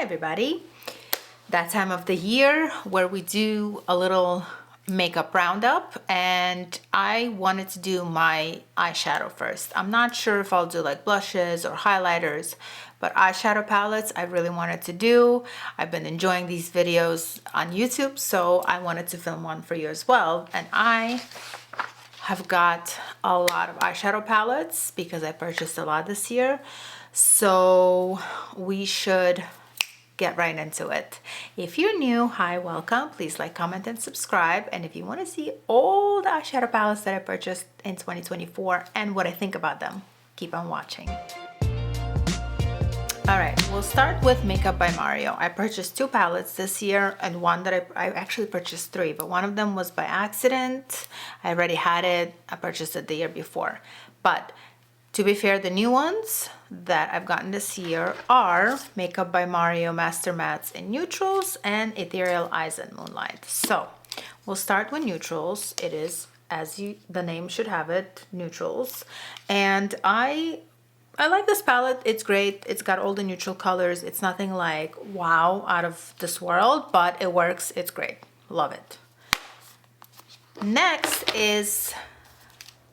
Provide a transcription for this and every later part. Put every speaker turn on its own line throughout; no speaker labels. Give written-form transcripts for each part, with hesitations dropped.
everybody. That time of the year where we do a little makeup roundup, and I wanted to do my eyeshadow first. I'm not sure if I'll do like blushes or highlighters, but eyeshadow palettes I really wanted to do. I've been enjoying these videos on YouTube, so I wanted to film one for you as well. And I have got a lot of eyeshadow palettes because I purchased a lot this year. So we should get right into it. If you're new, hi, welcome. Please like, comment, and subscribe. And if you want to see all the eyeshadow palettes that I purchased in 2024 and what I think about them, keep on watching. All right, we'll start with Makeup by Makeuo. I purchased 2 palettes this year, and one that I actually purchased 3, but one of them was by accident. I already had it. I purchased it the year before. But to be fair, the new ones that I've gotten this year are Makeup by Makeuo Master Mattes in Neutrals and Ethereal Eyes in Moonlight. So we'll start with neutrals. It is, as the name should have it, neutrals. And I like this palette. It's great. It's got all the neutral colors. It's nothing like wow, out of this world, but it works. It's great. Love it. Next is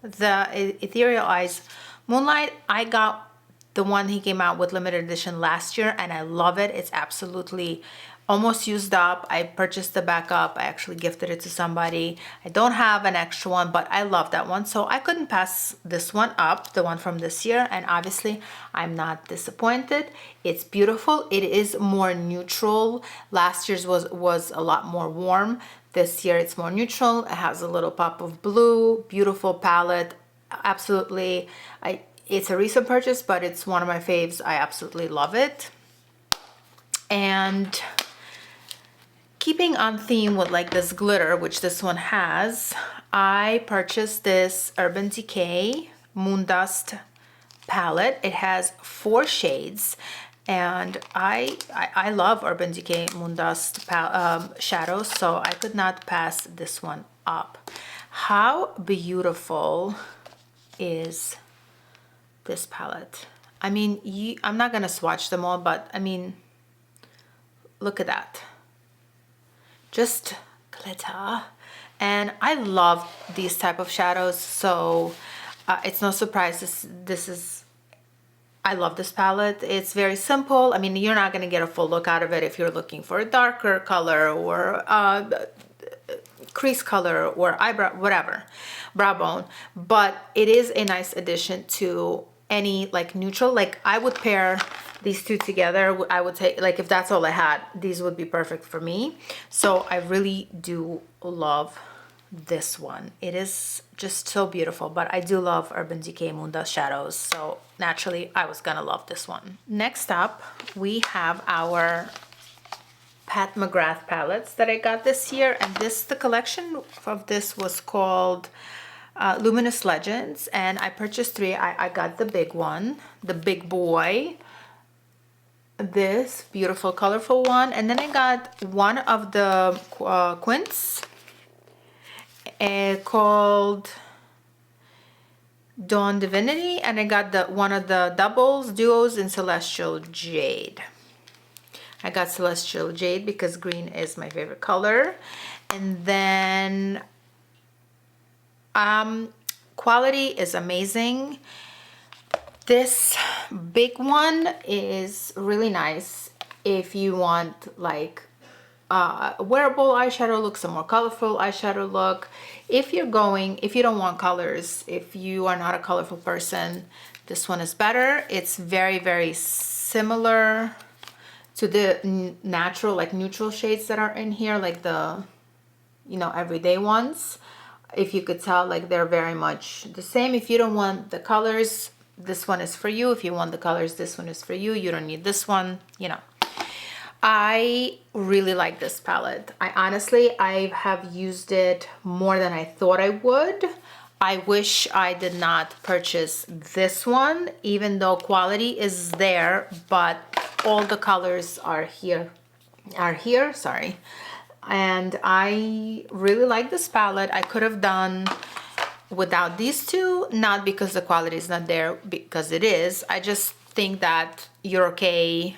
the Ethereal Eyes Moonlight. I got the one he came out with limited edition last year, and I love it. It's absolutely almost used up. I purchased the backup. I actually gifted it to somebody. I don't have an extra one, but I love that one. So I couldn't pass this one up, the one from this year. And obviously I'm not disappointed. It's beautiful. It is more neutral. Last year's was a lot more warm. This year it's more neutral. It has a little pop of blue. Beautiful palette. Absolutely. It's a recent purchase, but it's one of my faves. I absolutely love it. And keeping on theme with like this glitter, which this one has, I purchased this Urban Decay Moondust palette. It has 4 shades, and I love Urban Decay Moondust shadows, so I could not pass this one up. How beautiful is this palette? I mean, I'm not gonna swatch them all, but I mean, look at that. Just glitter. And I love these type of shadows, so it's no surprise I love this palette. It's very simple. I mean, you're not gonna get a full look out of it if you're looking for a darker color or crease color or eyebrow, whatever, brow bone, but it is a nice addition to any like neutral. Like I would pair these two together. I would take, like, if that's all I had, these would be perfect for me. So I really do love this one. It is just so beautiful, but I do love Urban Decay Moondust shadows, so naturally I was gonna love this one. Next up, we have our Pat McGrath palettes that I got this year, and the collection of this was called Luminous Legends, and I purchased 3. I got the big one, the big boy, this beautiful colorful one, and then I got one of the quints called Dawn Divinity, and I got one of the doubles, duos in Celestial Jade. I got Celestial Jade because green is my favorite color. And then quality is amazing. This big one is really nice if you want like a wearable eyeshadow look, some more colorful eyeshadow look. If you don't want colors, if you are not a colorful person, this one is better. It's very, very similar to the natural, like neutral shades that are in here, like the, everyday ones. If you could tell, like they're very much the same. If you don't want the colors, this one is for you. If you want the colors, this one is for you. You don't need this one, I really like this palette. I have used it more than I thought I would. I wish I did not purchase this one, even though quality is there, but all the colors are here, sorry. And I really like this palette. I could have done without these two, not because the quality is not there, because it is. I just think that you're okay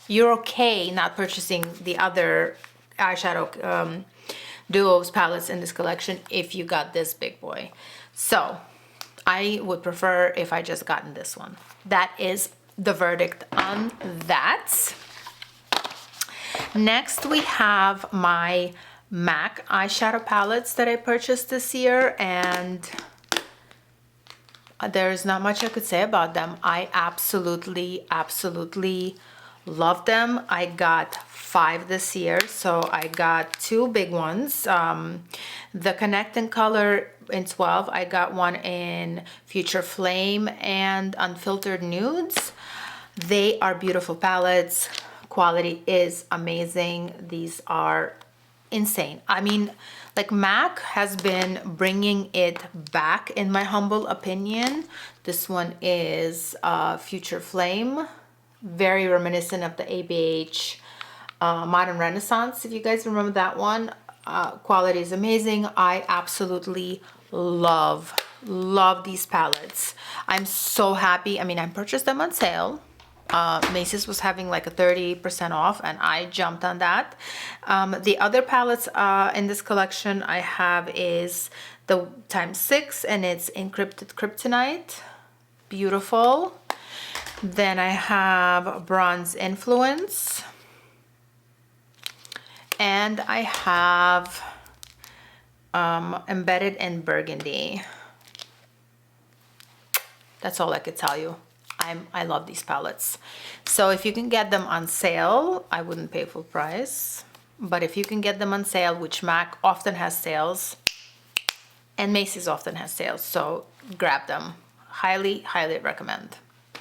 you're okay not purchasing the other eyeshadow duos palettes in this collection if you got this big boy. So I would prefer if I just gotten this one. That is the verdict on that. Next we have my MAC eyeshadow palettes that I purchased this year, and there's not much I could say about them. I absolutely love them. I got 5 this year, so I got 2 big ones. The Connect in color in 12, I got one in Future Flame and Unfiltered Nudes. They are beautiful palettes. Quality is amazing. These are insane. I mean, like, MAC has been bringing it back, in my humble opinion. This one is Future Flame, very reminiscent of the ABH Modern Renaissance, if you guys remember that one. Quality is amazing. I absolutely love these palettes. I'm so happy. I mean, I purchased them on sale. Macy's was having like a 30% off, and I jumped on that. The other palettes in this collection I have is the ×6, and it's Encrypted Kryptonite. Beautiful. Then I have Bronze Influence, and I have Embedded in Burgandy. That's all I could tell you. I love these palettes. So if you can get them on sale, I wouldn't pay full price. But if you can get them on sale, which MAC often has sales, and Macy's often has sales, so grab them. Highly recommend.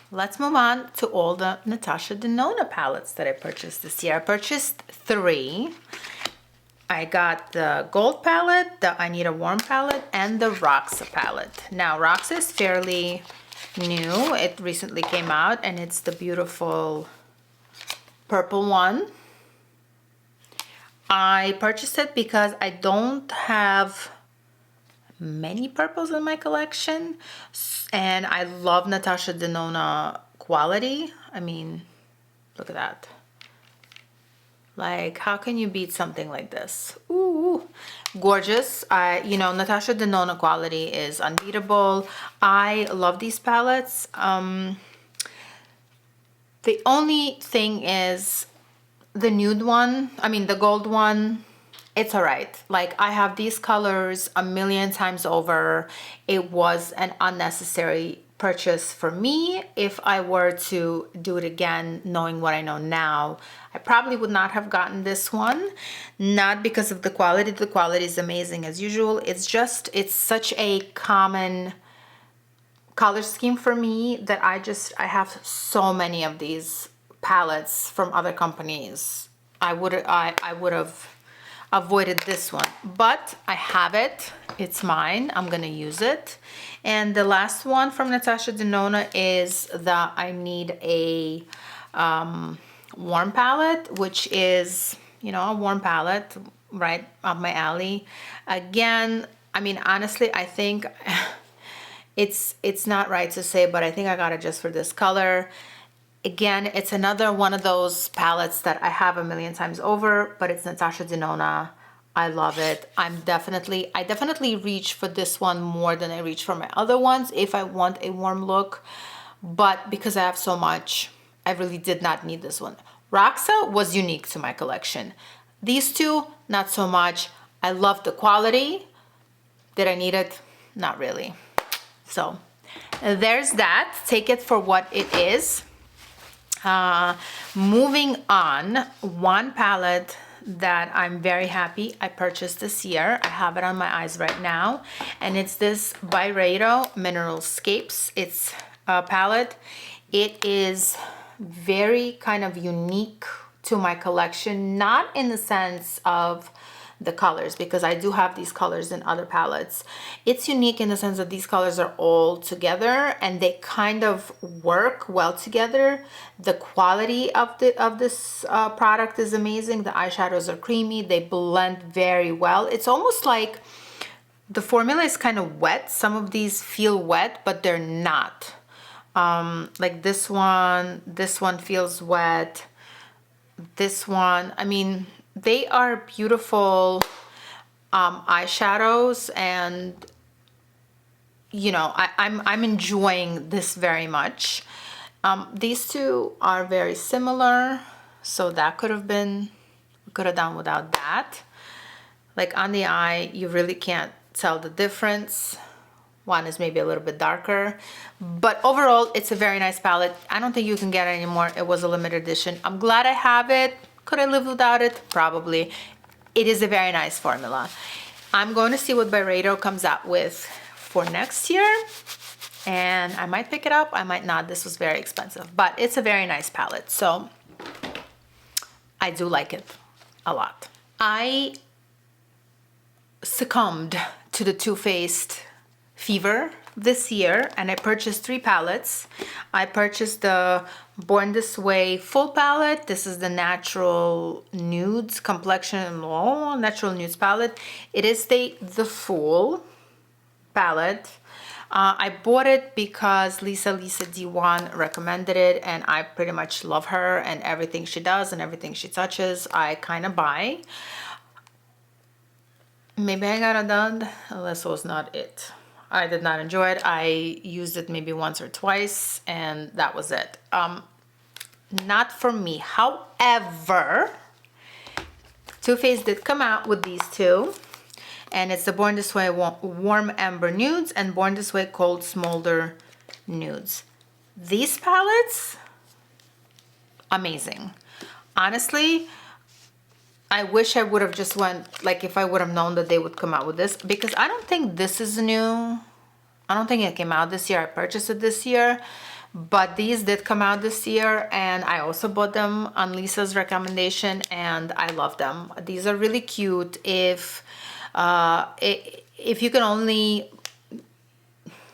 Let's move on to all the Natasha Denona palettes that I purchased this year. I purchased 3. I got the Gold palette, the I Need a Warm palette, and the Roxa palette. Now, Roxa is fairly new. It recently came out, and it's the beautiful purple one. I purchased it because I don't have many purples in my collection, and I love Natasha Denona quality. I mean, look at that. Like, how can you beat something like this? Ooh, gorgeous. You know, Natasha Denona quality is unbeatable. I love these palettes. The only thing is the nude one, I mean the gold one, it's all right. Like, I have these colors a million times over. It was an unnecessary purchase for me. If I were to do it again, knowing what I know now, I probably would not have gotten this one. Not because of the quality. The quality is amazing as usual. It's just, it's such a common color scheme for me that I have so many of these palettes from other companies. I would have avoided this one, but I have it. It's mine. I'm gonna use it. And the last one from Natasha Denona is the I Need a Warm palette, which is, you know, a warm palette right up my alley. Again, I mean, honestly, I think it's not right to say, but I think I got it just for this color. Again, it's another one of those palettes that I have a million times over, but it's Natasha Denona. I love it. I definitely reach for this one more than I reach for my other ones if I want a warm look, but because I have so much, I really did not need this one. Roxa was unique to my collection. These two, not so much. I love the quality. Did I need it? Not really. So there's that. Take it for what it is. Moving on, one palette that I'm very happy I purchased this year. I have it on my eyes right now, and it's this Byredo Mineralscapes. It's a palette. It is very kind of unique to my collection, not in the sense of the colors, because I do have these colors in other palettes. It's unique in the sense that these colors are all together and they kind of work well together. The quality of this product is amazing. The eyeshadows are creamy. They blend very well. It's almost like the formula is kind of wet. Some of these feel wet, but they're not. Like this one feels wet. This one, I mean, they are beautiful eyeshadows, and you know, I'm enjoying this very much. These two are very similar, so that could have done without that. Like on the eye, you really can't tell the difference. One is maybe a little bit darker, but overall it's a very nice palette. I don't think you can get it anymore. It was a limited edition. I'm glad I have it. Could I live without it? Probably. It is a very nice formula. I'm going to see what Byredo comes out with for next year, and I might pick it up, I might not. This was very expensive, but it's a very nice palette, so I do like it a lot. I succumbed to the Too Faced fever this year, and I purchased 3 palettes. I purchased the Born This Way full palette. This is the Natural Nudes complexion, Natural Nudes palette. It is the full palette. I bought it because Lisa D1 recommended it, and I pretty much love her and everything she does and everything she touches I kind of buy. Maybe I got it done. This was not it. I did not enjoy it. I used it maybe once or twice, and that was it. Not for me. However, Too Faced did come out with these two, and it's the Born This Way Warm Amber Nudes and Born This Way Cold Smolder Nudes. These palettes, amazing. Honestly, I wish I would have just went, like if I would have known that they would come out with this, because I don't think this is new. I don't think it came out this year. I purchased it this year, but these did come out this year, and I also bought them on Lisa's recommendation, and I love them. These are really cute. If you can only,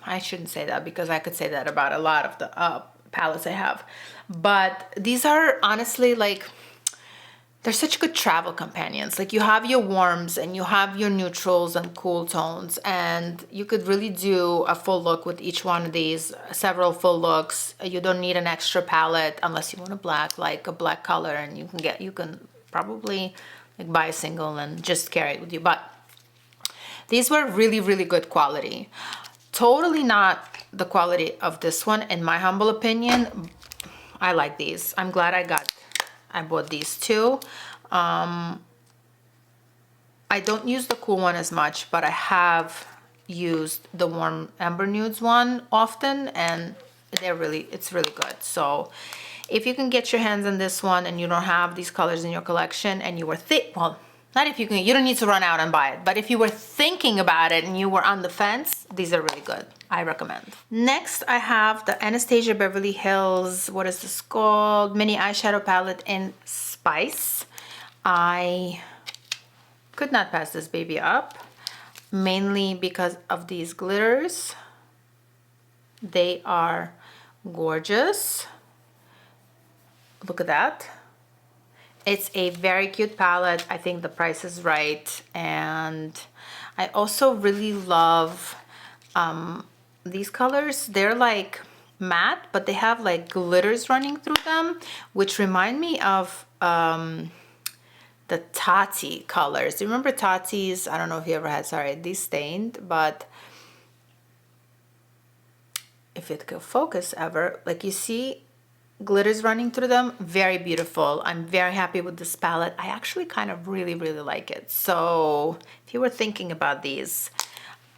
I shouldn't say that because I could say that about a lot of the palettes I have, but these are honestly like, they're such good travel companions. Like you have your warms and you have your neutrals and cool tones, and you could really do a full look with each one of these, several full looks. You don't need an extra palette unless you want a black, like a black color, and you can probably like buy a single and just carry it with you. But these were really, really good quality. Totally not the quality of this one, in my humble opinion. I like these. I'm glad I bought these two. I don't use the cool one as much, but I have used the Warm Amber Nudes one often, and it's really good. So if you can get your hands on this one and you don't have these colors in your collection, and you were well, not if you can, you don't need to run out and buy it, but if you were thinking about it and you were on the fence, these are really good. I recommend. Next, I have the Anastasia Beverly Hills, what is this called? Mini eyeshadow palette in Spice. I could not pass this baby up, mainly because of these glitters. They are gorgeous. Look at that. It's a very cute palette. I think the price is right, and I also really love these colors. They're like matte, but they have like glitters running through them, which remind me of the Tati colors. Do you remember Tati's? I don't know if you ever had, sorry, these stained, but if it could focus ever, like you see glitters running through them. Very beautiful. I'm very happy with this palette. I actually kind of really, really like it. So if you were thinking about these,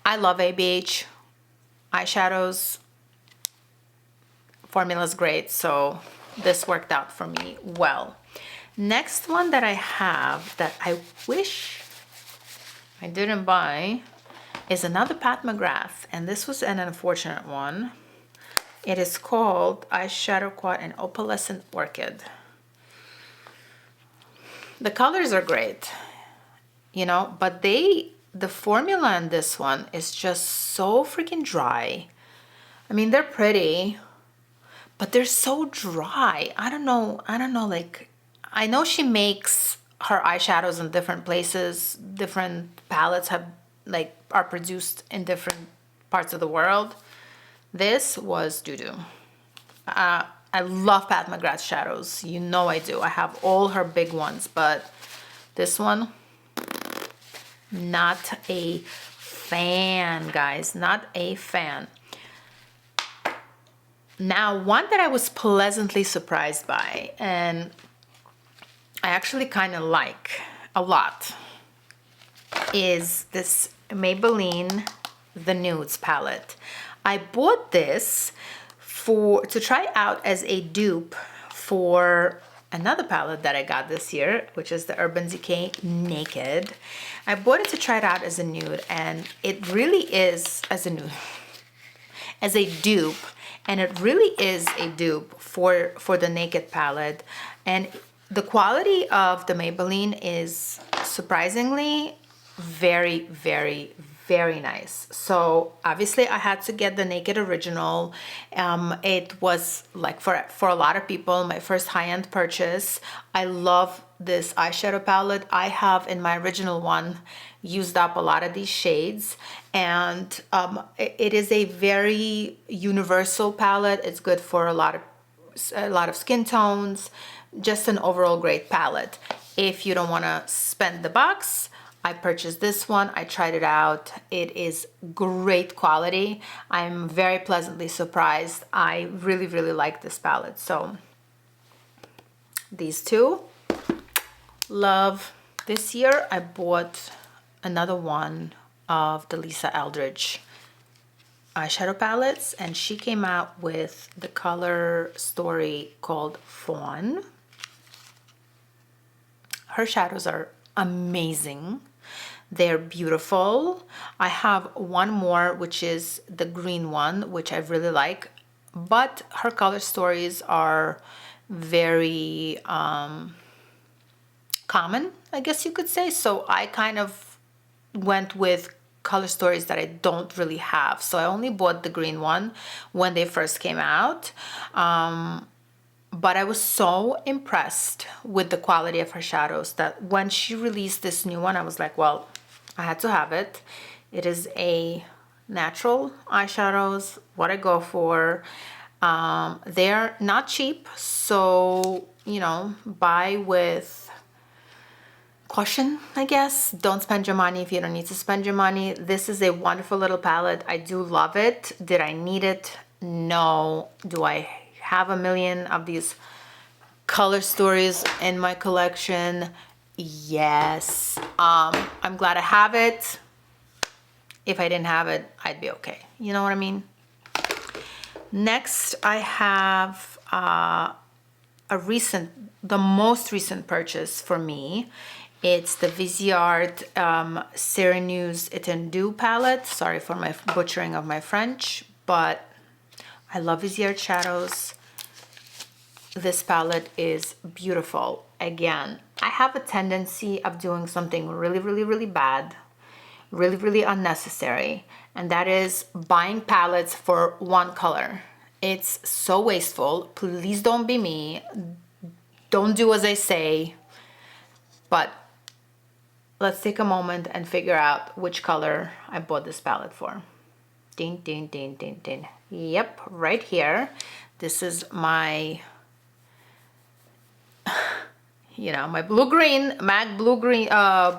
I love ABH eyeshadows. Formula's great, so this worked out for me well. Next one that I have that I wish I didn't buy is another Pat McGrath, and this was an unfortunate one. It is called Eyeshadow Quad in Opalescent Orchid. The colors are great, you know, but the formula in this one is just so freaking dry. I mean, they're pretty, but they're so dry. I don't know, like, I know she makes her eyeshadows in different places. Different palettes are produced in different parts of the world. This was doo-doo. I love Pat McGrath shadows. You know I do. I have all her big ones, but this one, not a fan, guys. Not a fan. Now, one that I was pleasantly surprised by, and I actually kind of like a lot, is this Maybelline The Nudes palette. I bought this to try out as a dupe for another palette that I got this year, which is the Urban Decay Naked. I bought it to try it out as a nude, and it really is as a nude, as a dupe, and it really is a dupe for the Naked palette. And the quality of the Maybelline is surprisingly very, very, very nice. So obviously I had to get the Naked Original. It was like for a lot of people my first high-end purchase. I love this eyeshadow palette. I have in my original one used up a lot of these shades, and it is a very universal palette. It's good for a lot of skin tones. Just an overall great palette. If you don't want to spend the bucks, I purchased this one. I tried it out. It is great quality. I'm very pleasantly surprised. I really, really like this palette. So these two, love. This year I bought another one of the Lisa Eldridge eyeshadow palettes, and she came out with the color story called Fawn. Her shadows are amazing. They're beautiful. I have one more, which is the green one, which I really like, but her color stories are very common, I guess you could say. So I kind of went with color stories that I don't really have. So I only bought the green one when they first came out. But I was so impressed with the quality of her shadows that when she released this new one, I was like, well, I had to have it. It is a natural eyeshadows, what I go for. They're not cheap, so, you know, buy with caution, I guess. Don't spend your money if you don't need to spend your money. This is a wonderful little palette. I do love it. Did I need it? No. Do I have a million of these color stories in my collection? Yes. I'm glad I have it. If I didn't have it, I'd be okay. You know what I mean? Next, I have the most recent purchase for me. It's the Viseart Serenus Etendu palette. Sorry for my butchering of my French, but I love Viseart shadows. This palette is beautiful. Again, I have a tendency of doing something really, really, really bad, really, really unnecessary, and that is buying palettes for one color. It's so wasteful. Please don't be me. Don't do as I say. But let's take a moment and figure out which color I bought this palette for. Ding, ding, ding, ding, ding. Yep, right here. This is my, you know, my blue-green, MAC blue-green,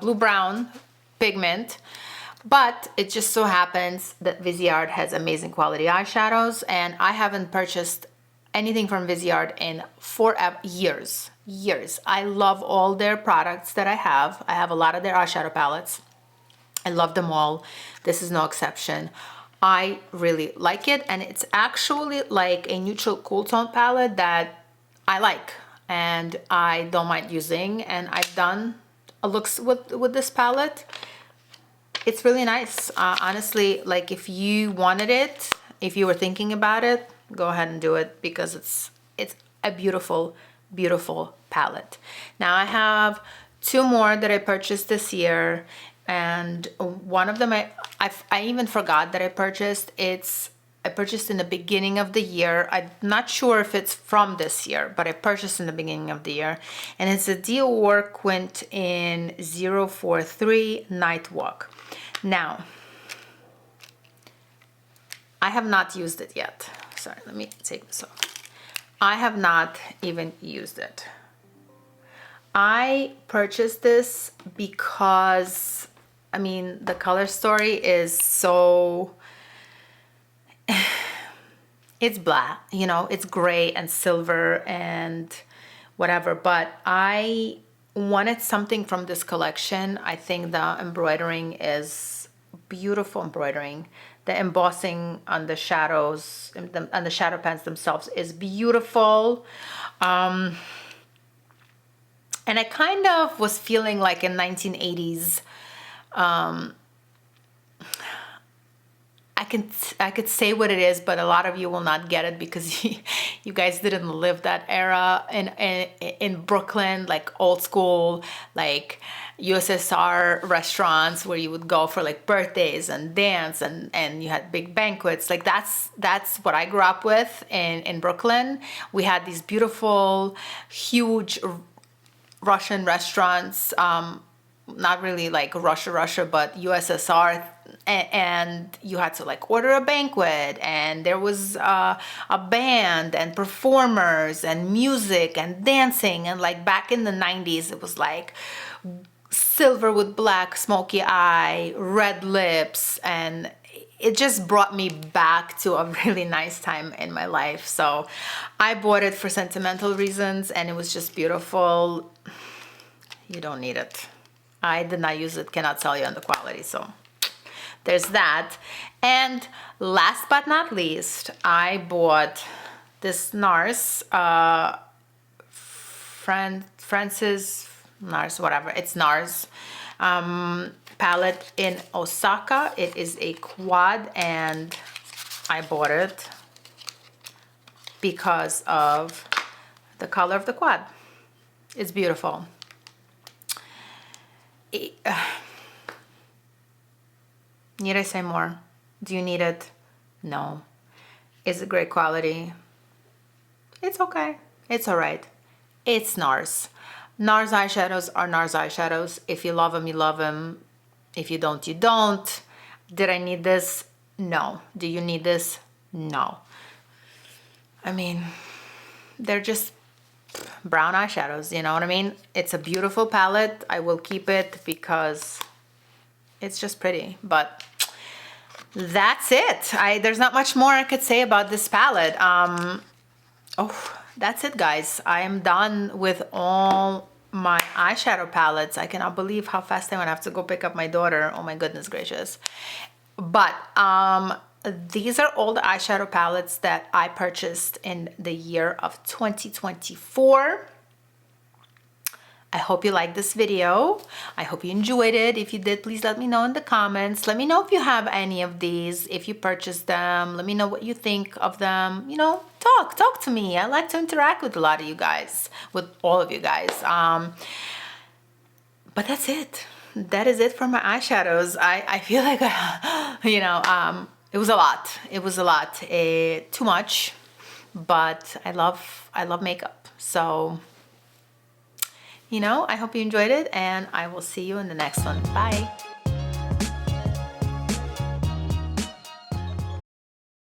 blue-brown pigment. But it just so happens that Viseart has amazing quality eyeshadows, and I haven't purchased anything from Viseart in years. I love all their products that I have. I have a lot of their eyeshadow palettes. I love them all. This is no exception. I really like it, and it's actually like a neutral cool tone palette that I like and I don't mind using, and I've done a looks with this palette. It's really nice. Honestly, like if you wanted it, if you were thinking about it, go ahead and do it, because it's a beautiful, beautiful palette. Now I have two more that I purchased this year, and one of them I even forgot that I purchased. I purchased in the beginning of the year. I'm not sure if it's from this year, but I purchased in the beginning of the year, and it's a Dior Quint in 043 Night Walk. Now, I have not used it yet. Sorry, let me take this off. I have not even used it. I purchased this because, I mean, the color story is so, it's black, you know, it's gray and silver and whatever, but I wanted something from this collection. I think the embroidering is beautiful embroidering. The embossing on the shadows and the shadow pans themselves is beautiful. And I kind of was feeling like in 1980s, I could say what it is, but a lot of you will not get it because you guys didn't live that era in Brooklyn, like old school, like USSR restaurants where you would go for like birthdays and dance and you had big banquets. Like that's what I grew up with in Brooklyn. We had these beautiful, huge Russian restaurants, not really like Russia, but USSR, and you had to like order a banquet, and there was a band and performers and music and dancing, and like back in the 90s, it was like silver with black smoky eye, red lips, and it just brought me back to a really nice time in my life. So I bought it for sentimental reasons, and it was just beautiful. You don't need it. I did not use it, cannot tell you on the quality, so there's that. And last but not least, I bought this NARS, Francis NARS, whatever, it's NARS palette in Osaka. It is a quad, and I bought it because of the color of the quad. It's beautiful. Need I say more? Do you need it? No. Is it great quality? It's okay. It's all right. It's NARS. NARS eyeshadows are NARS eyeshadows. If you love them, you love them. If you don't, you don't. Did I need this? No. Do you need this? No. I mean, they're just brown eyeshadows, you know what I mean? It's a beautiful palette. I will keep it because it's just pretty, but that's it. There's not much more I could say about this palette. That's it, guys. I am done with all my eyeshadow palettes. I cannot believe how fast I'm gonna have to go pick up my daughter. Oh my goodness gracious. But these are all the eyeshadow palettes that I purchased in the year of 2024. I hope you liked this video. I hope you enjoyed it. If you did, please let me know in the comments. Let me know if you have any of these, if you purchased them. Let me know what you think of them. You know, talk to me. I like to interact with a lot of you guys, with all of you guys. But that's it. That is it for my eyeshadows. I feel like, you know, it was a lot. It was a lot. Too much. But I love makeup. So, you know, I hope you enjoyed it, and I will see you in the next one. Bye.